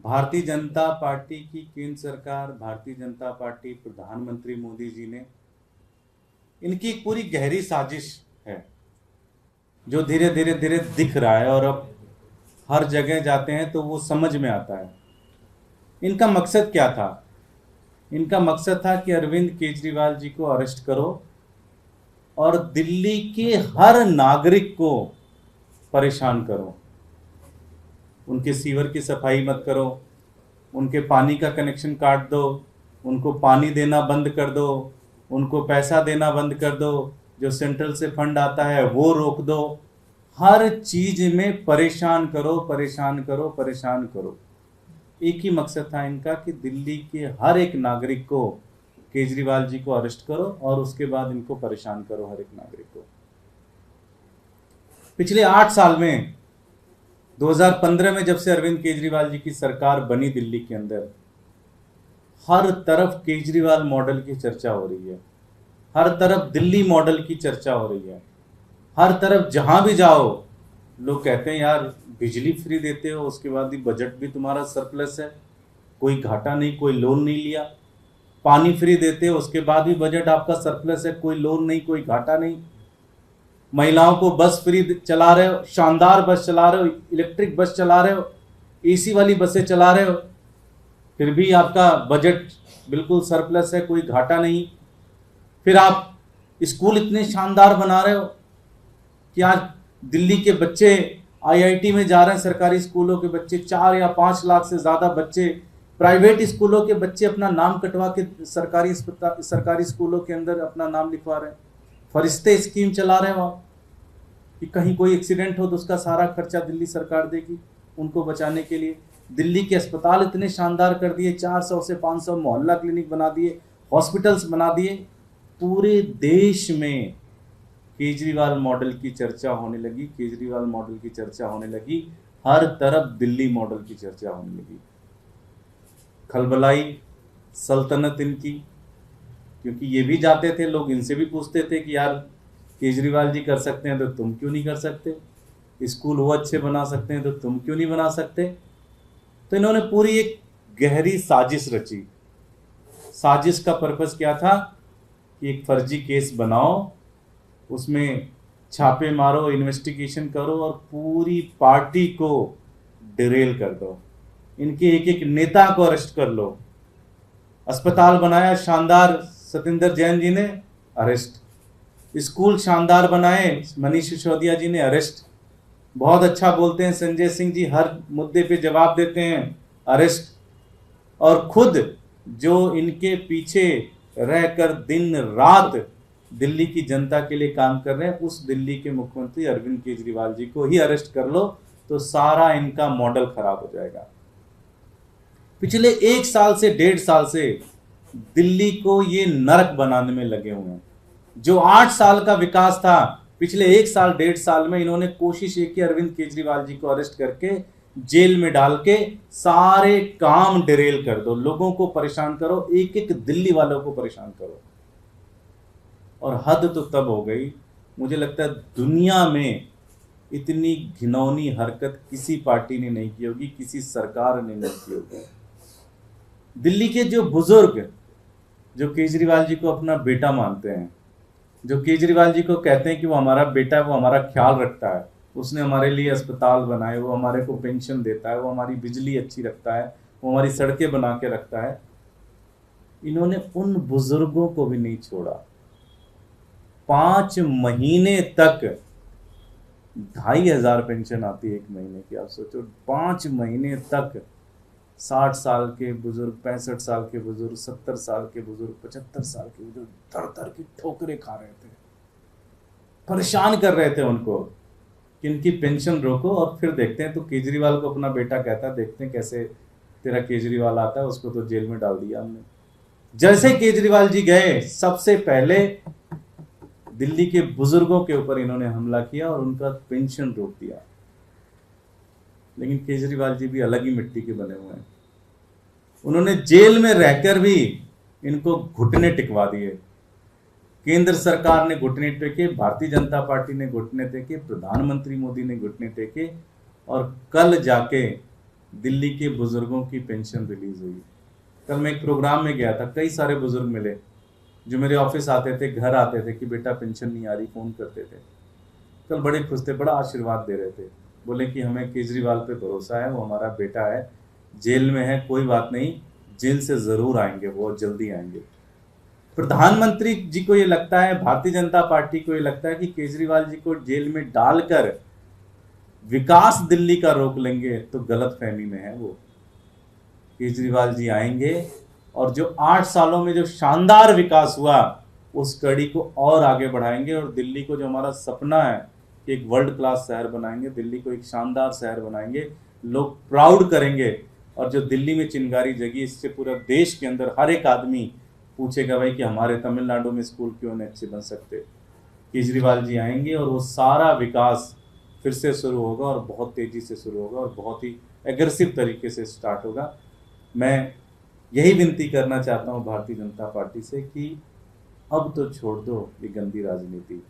Bharatiya Janata party की केंद्र सरकार, भारतीय जनता पार्टी, प्रधानमंत्री मोदी जी ने, इनकी एक पूरी गहरी साजिश है जो धीरे धीरे धीरे दिख रहा है और अब हर जगह जाते हैं तो वो समझ में आता है। इनका मकसद क्या था? इनका मकसद था कि अरविंद केजरीवाल जी को अरेस्ट करो और दिल्ली के हर नागरिक को परेशान करो। उनके सीवर की सफाई मत करो, उनके पानी का कनेक्शन काट दो, उनको पानी देना बंद कर दो, उनको पैसा देना बंद कर दो, जो सेंट्रल से फंड आता है वो रोक दो। हर चीज में परेशान करो, परेशान करो, परेशान करो। एक ही मकसद था इनका कि दिल्ली के हर एक नागरिक को, केजरीवाल जी को अरेस्ट करो और उसके बाद इनको परेशान करो, हर एक नागरिक को। पिछले 8 साल में, 2015 में जब से अरविंद केजरीवाल जी की सरकार बनी दिल्ली के अंदर, हर तरफ केजरीवाल मॉडल की चर्चा हो रही है, हर तरफ दिल्ली मॉडल की चर्चा हो रही है। हर तरफ जहां भी जाओ लोग कहते हैं यार बिजली फ्री देते हो, उसके बाद भी बजट भी तुम्हारा सरप्लस है, कोई घाटा नहीं, कोई लोन नहीं लिया। पानी फ्री देते हो, उसके बाद भी बजट आपका सरप्लस है, कोई लोन नहीं, कोई घाटा नहीं। महिलाओं को बस फ्री चला रहे हो, शानदार बस चला रहे हो, इलेक्ट्रिक बस चला रहे हो, एसी वाली बसें चला रहे हो, फिर भी आपका बजट बिल्कुल सरप्लस है, कोई घाटा नहीं। फिर आप स्कूल इतने शानदार बना रहे हो कि आज दिल्ली के बच्चे आईआईटी में जा रहे हैं, सरकारी स्कूलों के बच्चे 4 या 5 लाख से ज़्यादा बच्चे, प्राइवेट स्कूलों के बच्चे अपना नाम कटवा के सरकारी स्कूलों के अंदर अपना नाम लिखवा रहे हैं। फरिश्ते स्कीम चला रहे हो आप कि कहीं कोई एक्सीडेंट हो तो उसका सारा खर्चा दिल्ली सरकार देगी उनको बचाने के लिए। दिल्ली के अस्पताल इतने शानदार कर दिए, 400 से 500 मोहल्ला क्लिनिक बना दिए, हॉस्पिटल्स बना दिए। पूरे देश में केजरीवाल मॉडल की चर्चा होने लगी, केजरीवाल मॉडल की चर्चा होने लगी, हर तरफ दिल्ली मॉडल की चर्चा होने लगी। खलबलाई सल्तनत इनकी, क्योंकि ये भी जाते थे लोग, इनसे भी पूछते थे कि यार केजरीवाल जी कर सकते हैं तो तुम क्यों नहीं कर सकते, स्कूल वो अच्छे बना सकते हैं तो तुम क्यों नहीं बना सकते। तो इन्होंने पूरी एक गहरी साजिश रची। साजिश का पर्पस क्या था कि एक फर्जी केस बनाओ, उसमें छापे मारो, इन्वेस्टिगेशन करो और पूरी पार्टी को डिरेल कर दो, इनके एक एक नेता को अरेस्ट कर लो। अस्पताल बनाया शानदार सत्येंद्र जैन जी ने, अरेस्ट। स्कूल शानदार बनाए मनीष सिसोदिया जी ने, अरेस्ट। बहुत अच्छा बोलते हैं संजय सिंह जी, हर मुद्दे पे जवाब देते हैं, अरेस्ट। और खुद जो इनके पीछे रहकर दिन रात दिल्ली की जनता के लिए काम कर रहे हैं, उस दिल्ली के मुख्यमंत्री अरविंद केजरीवाल जी को ही अरेस्ट कर लो तो सारा इनका मॉडल खराब हो जाएगा। पिछले 1 साल से 1.5 साल से दिल्ली को ये नरक बनाने में लगे हुए हैं। जो 8 साल का विकास था, पिछले 1 साल 1.5 साल में इन्होंने कोशिश ये की अरविंद केजरीवाल जी को अरेस्ट करके जेल में डाल के सारे काम डिरेल कर दो, लोगों को परेशान करो, एक एक दिल्ली वालों को परेशान करो। और हद तो तब हो गई, मुझे लगता है दुनिया में इतनी घिनौनी हरकत किसी पार्टी ने नहीं की होगी, किसी सरकार ने नहीं की होगी। दिल्ली के जो बुजुर्ग जो केजरीवाल जी को अपना बेटा मानते हैं, जो केजरीवाल जी को कहते हैं कि वो हमारा बेटा है, वो हमारा ख्याल रखता है, उसने हमारे लिए अस्पताल बनाए, वो हमारे को पेंशन देता है, वो हमारी बिजली अच्छी रखता है, वो हमारी सड़कें बना के रखता है, इन्होंने उन बुजुर्गों को भी नहीं छोड़ा। 5 महीने तक 2,500 पेंशन आती है 1 महीने की, आप सोचो 5 महीने तक 60 साल के बुजुर्ग, 65 साल के बुजुर्ग, 70 साल के बुजुर्ग, 75 साल के बुजुर्ग दर दर की ठोकरें खा रहे थे, परेशान कर रहे थे उनको कि इनकी पेंशन रोको। और फिर देखते हैं तो केजरीवाल को अपना बेटा कहता है, देखते हैं कैसे तेरा केजरीवाल आता है, उसको तो जेल में डाल दिया हमने। जैसे केजरीवाल जी गए, सबसे पहले दिल्ली के बुजुर्गों के ऊपर इन्होंने हमला किया और उनका पेंशन रोक दिया। लेकिन केजरीवाल जी भी अलग ही मिट्टी के बने हुए हैं। उन्होंने जेल में रहकर भी इनको घुटने टिकवा दिए। केंद्र सरकार ने घुटने टेके, भारतीय जनता पार्टी ने घुटने टेके, प्रधानमंत्री मोदी ने घुटने टेके, और कल जाके दिल्ली के बुजुर्गों की पेंशन रिलीज हुई। कल मैं एक प्रोग्राम में गया था, कई सारे बुजुर्ग मिले जो मेरे ऑफिस आते थे, घर आते थे कि बेटा पेंशन नहीं आ रही, फ़ोन करते थे। कल बड़े खुश थे, बड़ा आशीर्वाद दे रहे थे, बोले कि हमें केजरीवाल पे भरोसा है, वो हमारा बेटा है, जेल में है कोई बात नहीं, जेल से ज़रूर आएंगे, बहुत जल्दी आएंगे। प्रधानमंत्री जी को ये लगता है, भारतीय जनता पार्टी को ये लगता है कि केजरीवाल जी को जेल में डालकर विकास दिल्ली का रोक लेंगे, तो गलत फहमी में है वो। केजरीवाल जी आएंगे और जो 8 सालों में जो शानदार विकास हुआ उस कड़ी को और आगे बढ़ाएंगे, और दिल्ली को जो हमारा सपना है कि एक वर्ल्ड क्लास शहर बनाएंगे, दिल्ली को एक शानदार शहर बनाएंगे, लोग प्राउड करेंगे। और जो दिल्ली में चिंगारी जगी, इससे पूरा देश के अंदर हर एक आदमी पूछेगा भाई कि हमारे तमिलनाडु में स्कूल क्यों नहीं अच्छे बन सकते। केजरीवाल जी आएंगे और वो सारा विकास फिर से शुरू होगा, और बहुत तेज़ी से शुरू होगा, और बहुत ही एग्रेसिव तरीके से स्टार्ट होगा। मैं यही विनती करना चाहता हूँ भारतीय जनता पार्टी से कि अब तो छोड़ दो ये गंदी राजनीति।